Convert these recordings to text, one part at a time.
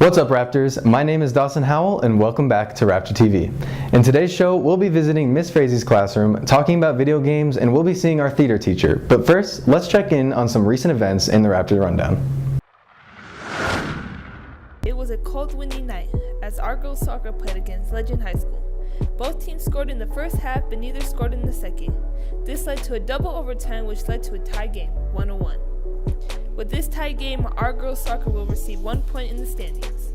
What's up, Raptors? My name is Dawson Howell, and welcome back to RaptorTV. In today's show, we'll be visiting Miss Frazie's classroom, talking about video games, and we'll be seeing our theater teacher. But first, let's check in on some recent events in the Raptor Rundown. It was a cold, windy night as our girls soccer played against Legend High School. Both teams scored in the first half, but neither scored in the second. This led to a double overtime, which led to a tie game, 1-1. With this tie game, our girls soccer will receive 1 point in the standings.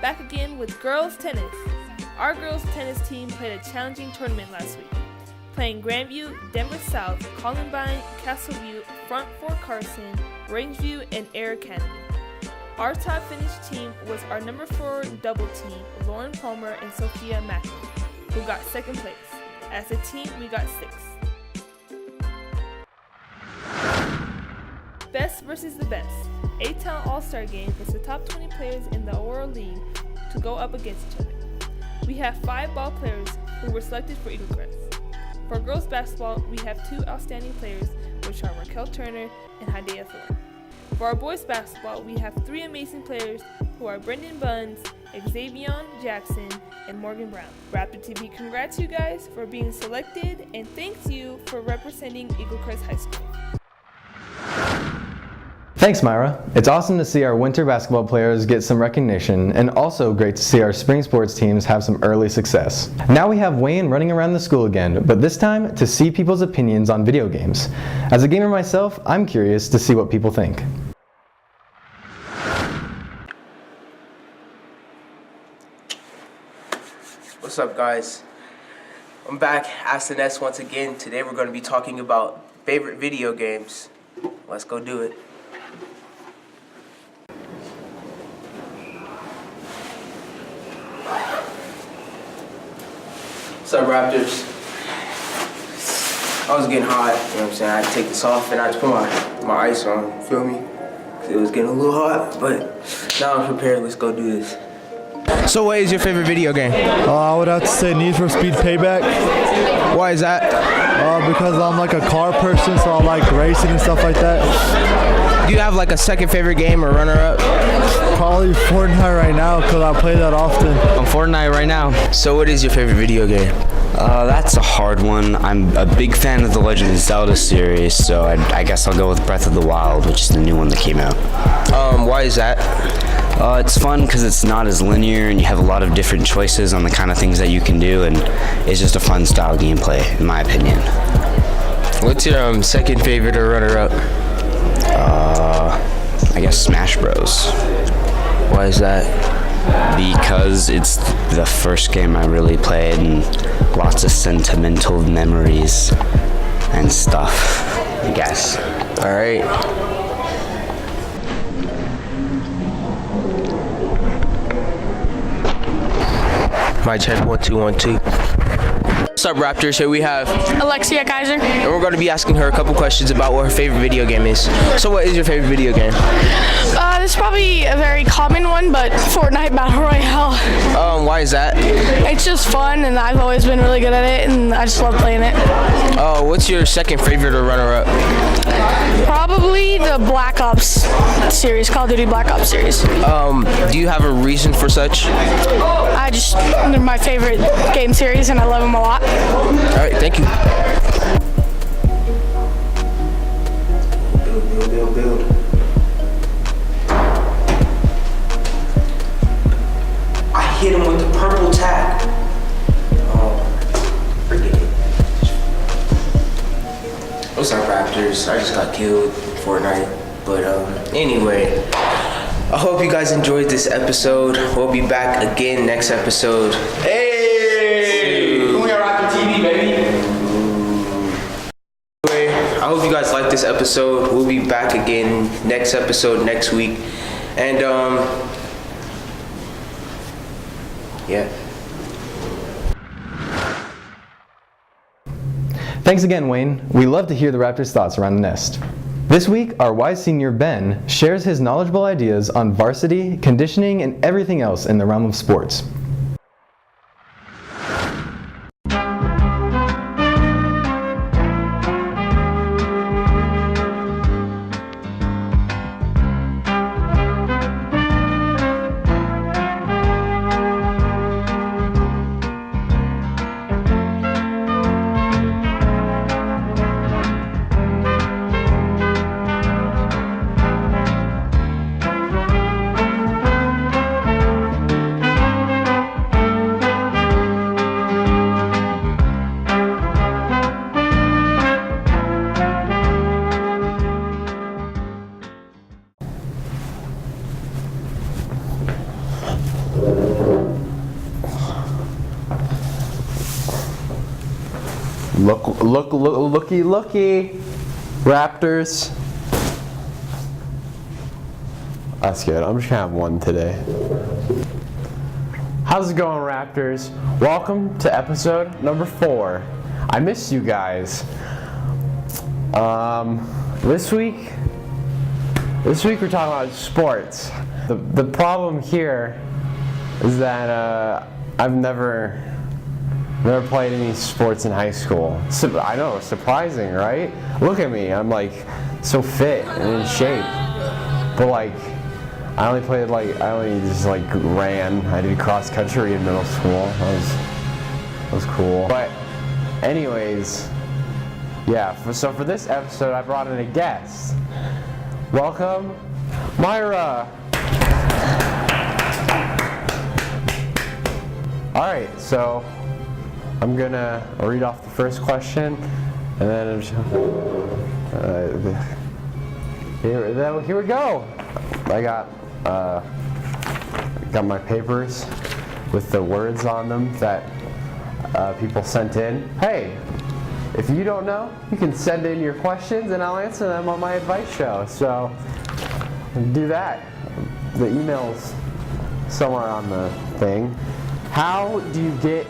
Back again with girls tennis. Our girls tennis team played a challenging tournament last week, playing Grandview, Denver South, Columbine, Castleview, Front Fort Carson, Rangeview, and Air Academy. Our top finished team was our number 4 double team, Lauren Palmer and Sophia Macklin, who got second place. As a team, we got 6th. Best versus the best. A-Town All-Star Game was the top 20 players in the Aurora League to go up against each other. We have 5 ball players who were selected for Eagle Crest. For girls basketball, we have 2 outstanding players, which are Raquel Turner and Hadea Thorne. For our boys basketball, we have 3 amazing players who are Brendan Buns, Xavier Jackson, and Morgan Brown. RaptorTV congrats you guys for being selected, and thanks you for representing Eagle Crest High School. Thanks, Myra. It's awesome to see our winter basketball players get some recognition, and also great to see our spring sports teams have some early success. Now we have Wayne running around the school again, but this time to see people's opinions on video games. As a gamer myself, I'm curious to see what people think. What's up, guys? I'm back, Ask the Nest once again. Today we're going to be talking about favorite video games. Let's go do it. What's up, Raptors? I was getting hot, you know what I'm saying? I had to take this off and I just put my ice on, feel me? 'Cause it was getting a little hot, but now I'm prepared. Let's go do this. So what is your favorite video game? I would have to say Need for Speed Payback. Why is that? Because I'm like a car person, so I like racing and stuff like that. Do you have like a second favorite game or runner-up? Probably Fortnite right now, because I play that often. I'm Fortnite right now. So what is your favorite video game? That's a hard one. I'm a big fan of the Legend of Zelda series, so I guess I'll go with Breath of the Wild, which is the new one that came out. Why is that? It's fun because it's not as linear and you have a lot of different choices on the kind of things that you can do, and it's just a fun style gameplay, in my opinion. What's your second favorite or runner-up? I guess Smash Bros. Why is that? Because it's the first game I really played and lots of sentimental memories and stuff, I guess. All right. My check 1 2 1 2. What's up, Raptors? Here we have Alexia Kaiser. and we're going to be asking her a couple questions about what her favorite video game is. So what is your favorite video game? This is probably a very common one, but Fortnite Battle Royale. Why is that? It's just fun, and I've always been really good at it, and I just love playing it. What's your second favorite or runner-up? Probably the Black Ops series, Call of Duty Black Ops series. Do you have a reason for such? They're my favorite game series, and I love them a lot. All right, thank you. Build. I hit him with the purple tag. Oh, forget it. What's up, Raptors? I just got killed in Fortnite. But anyway, I hope you guys enjoyed this episode. We'll be back again next episode. Hey! We are RaptorTV, baby. Anyway, I hope you guys liked this episode. We'll be back again next episode next week. And yeah. Thanks again, Wayne. We love to hear the Raptors' thoughts around the nest. This week, our wise senior Ben shares his knowledgeable ideas on varsity, conditioning, and everything else in the realm of sports. Looky, Raptors. That's good. I'm just gonna have one today. How's it going, Raptors? Welcome to episode number 4. I missed you guys. This week we're talking about sports. The problem here is that I've never played any sports in high school. I know, surprising, right? Look at me, I'm like so fit and in shape. But like, I only just ran. I did cross country in middle school. That was cool. But anyways, yeah, so for this episode I brought in a guest. Welcome, Myra. Alright, so I'm gonna read off the first question, and then here we go. I got my papers with the words on them that people sent in. Hey, if you don't know, you can send in your questions and I'll answer them on my advice show. So do that. The email's somewhere on the thing. How do you get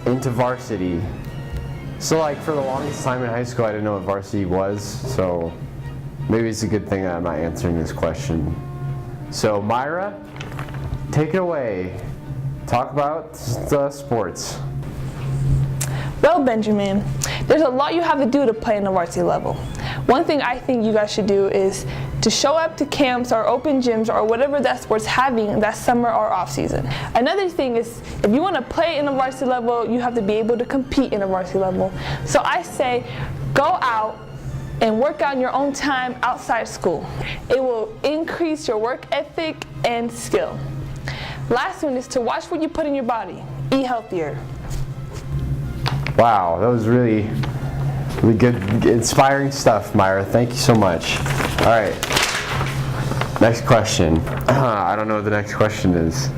into varsity? So like for the longest time in high school I didn't know what varsity was, so maybe it's a good thing that I'm not answering this question. So Myra, take it away. Talk about sports. Well, Benjamin, there's a lot you have to do to play in the varsity level. One thing I think you guys should do is to show up to camps or open gyms or whatever that sport's having that summer or off season. Another thing is, if you want to play in the varsity level, you have to be able to compete in the varsity level. So I say, go out and work on your own time outside school. It will increase your work ethic and skill. Last one is to watch what you put in your body. Eat healthier. Wow, that was really good, inspiring stuff, Myra. Thank you so much. All right, next question. I don't know what the next question is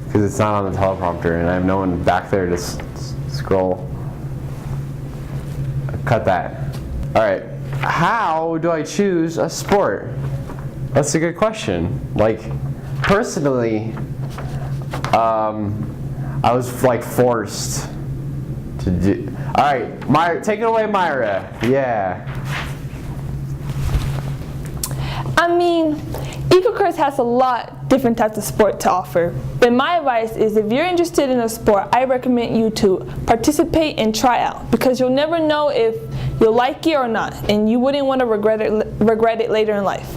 because it's not on the teleprompter and I have no one back there to scroll. Cut that. All right, how do I choose a sport? That's a good question. Like, personally, I was forced to do. All right, Myra, take it away, Myra. Yeah. I mean, EcoCrest has a lot different types of sport to offer. But my advice is, if you're interested in a sport, I recommend you to participate and try out, because you'll never know if you'll like it or not, and you wouldn't want to regret it later in life.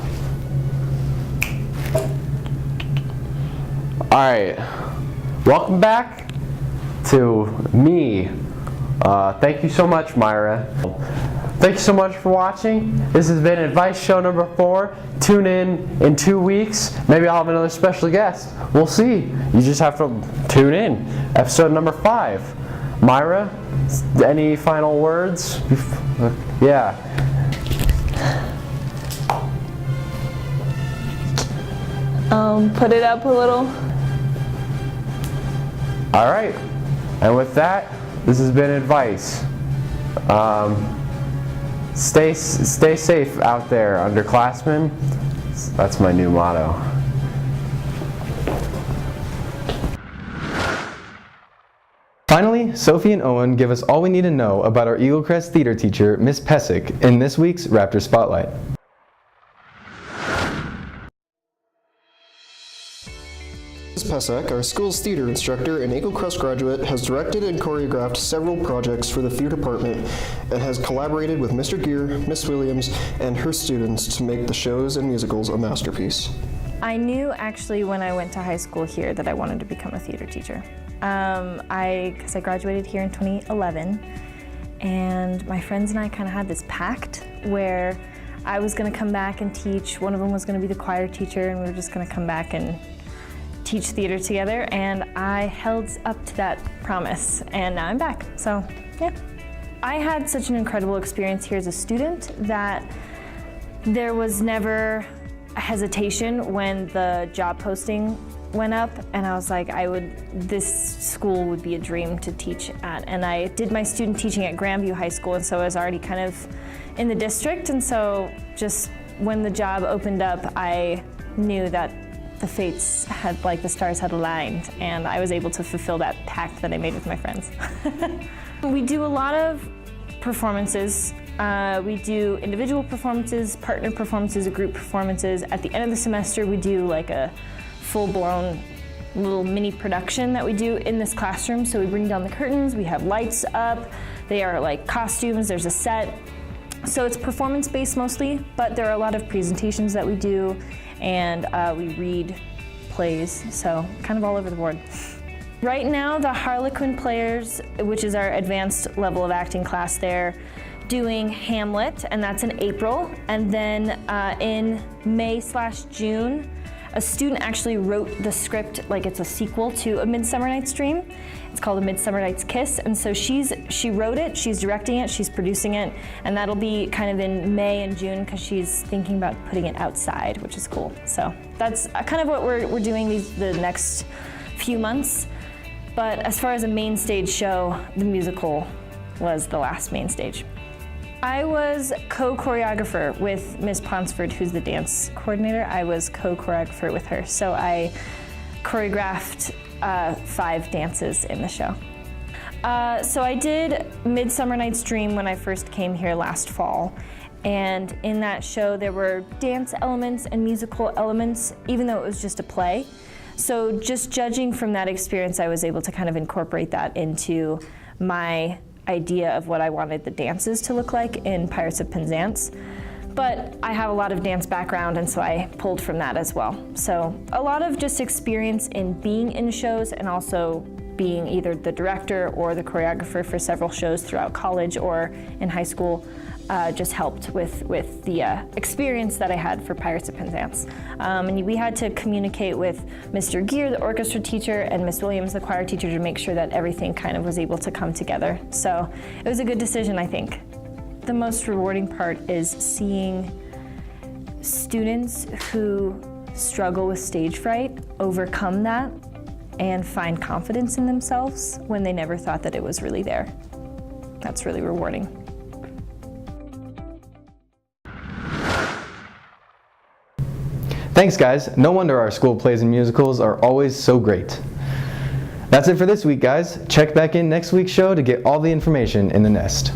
All right, welcome back to me. Thank you so much, Myra. Thank you so much for watching. This has been Advice Show number 4. Tune in 2 weeks. Maybe I'll have another special guest. We'll see. You just have to tune in. Episode number 5. Myra, any final words? Yeah. Put it up a little. All right. And with that, this has been Advice. Stay safe out there, underclassmen. That's my new motto. Finally, Sophie and Owen give us all we need to know about our Eagle Crest theater teacher, Miss Pesek, in this week's Raptor Spotlight. Ms. Pesek, our school's theater instructor and Eagle Crest graduate, has directed and choreographed several projects for the theater department and has collaborated with Mr. Gear, Miss Williams, and her students to make the shows and musicals a masterpiece. I knew actually when I went to high school here that I wanted to become a theater teacher. Because I graduated here in 2011, and my friends and I kind of had this pact where I was going to come back and teach. One of them was going to be the choir teacher, and we were just going to come back and teach theater together, and I held up to that promise, and now I'm back, so yeah. I had such an incredible experience here as a student that there was never a hesitation when the job posting went up, and I was like, this school would be a dream to teach at. And I did my student teaching at Grandview High School, and so I was already kind of in the district, and so just when the job opened up, I knew that the fates had, like the stars had aligned, and I was able to fulfill that pact that I made with my friends. We do a lot of performances. We do individual performances, partner performances, group performances. At the end of the semester, we do like a full-blown little mini production that we do in this classroom. So we bring down the curtains, we have lights up, they are like costumes, there's a set. So it's performance-based mostly, but there are a lot of presentations that we do, and we read plays, so kind of all over the board. Right now, the Harlequin players, which is our advanced level of acting class, they're doing Hamlet, and that's in April. And then in May/June, a student actually wrote the script like it's a sequel to A Midsummer Night's Dream. It's called A Midsummer Night's Kiss, and so she wrote it, she's directing it, she's producing it, and that'll be kind of in May and June because she's thinking about putting it outside, which is cool. So that's kind of what we're doing the next few months. But as far as a main stage show, the musical was the last main stage. I was co-choreographer with Miss Ponsford, who's the dance coordinator. I was co-choreographer with her, so I choreographed 5 dances in the show. So I did Midsummer Night's Dream when I first came here last fall, and in that show there were dance elements and musical elements, even though it was just a play. So just judging from that experience, I was able to kind of incorporate that into my idea of what I wanted the dances to look like in Pirates of Penzance. But I have a lot of dance background, and so I pulled from that as well. So a lot of just experience in being in shows and also being either the director or the choreographer for several shows throughout college or in high school just helped with the experience that I had for Pirates of Penzance. And we had to communicate with Mr. Gear, the orchestra teacher, and Miss Williams, the choir teacher, to make sure that everything kind of was able to come together. So it was a good decision, I think. The most rewarding part is seeing students who struggle with stage fright overcome that and find confidence in themselves when they never thought that it was really there. That's really rewarding. Thanks guys, no wonder our school plays and musicals are always so great. That's it for this week guys. Check back in next week's show to get all the information in the nest.